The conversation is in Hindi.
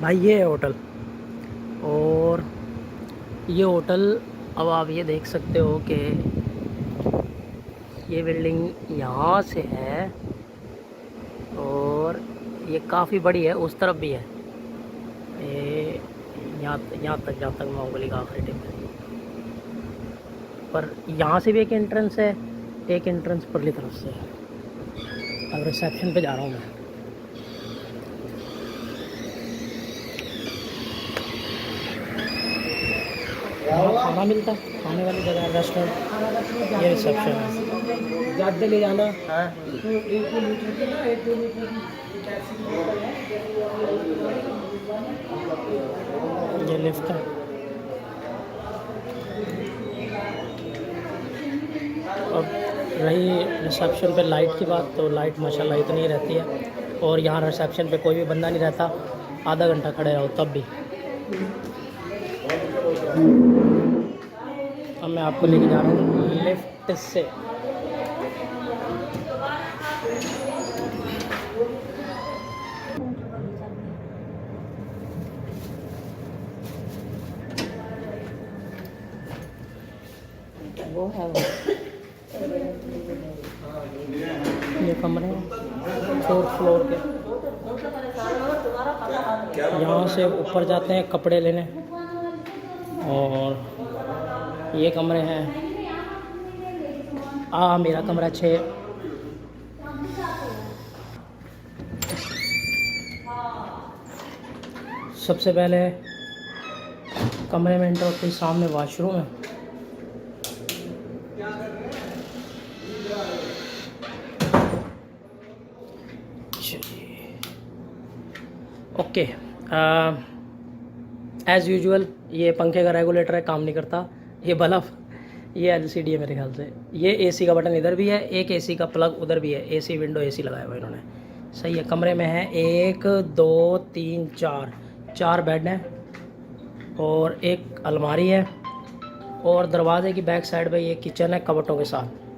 भाई ये है होटल। और ये होटल, अब आप ये देख सकते हो कि ये बिल्डिंग यहाँ से है और ये काफ़ी बड़ी है, उस तरफ भी है। ये यहाँ तक जहाँ तक मैं उंगली का आखिरी टिप है। पर यहाँ से भी एक एंट्रेंस है, एक एंट्रेंस परली तरफ से है। अब रिसेप्शन पे जा रहा हूँ मैं। यहाँ खाना मिलता है, खाने वाली जगह है, रेस्टोरेंट। ये रिसेप्शन है। ज़्यादा ले जाना है तो 1-2 लीटर की ना, 1-2 लीटर की टैक्सी की बोतल है। ये लिफ्ट है। अब रही रिसेप्शन पे लाइट की बात, तो लाइट माशाल्लाह इतनी ही रहती है। और यहाँ रिसेप्शन पे कोई भी बंदा नहीं रहता, आधा घंटा खड़े रहो तब भी। अब मैं आपको लेके जा रहा हूँ लिफ्ट से। वो है ये कमरे हैं 4th फ्लोर के। यहाँ से ऊपर जाते हैं कपड़े लेने। और ये कमरे हैं। मेरा कमरा 6। सबसे पहले कमरे में एंटर होते ही सामने वॉशरूम है। ओके, एज़ यूजुअल ये पंखे का रेगुलेटर है, काम नहीं करता। ये बल्ब, ये एलसीडी है मेरे ख्याल से। ये एसी का बटन इधर भी है, एक एसी का प्लग उधर भी है। एसी विंडो एसी लगाया हुआ इन्होंने, सही है। कमरे में है 1 2 3 4 बेड हैं और एक अलमारी है। और दरवाजे की बैक साइड पे ये किचन है कबटों के साथ।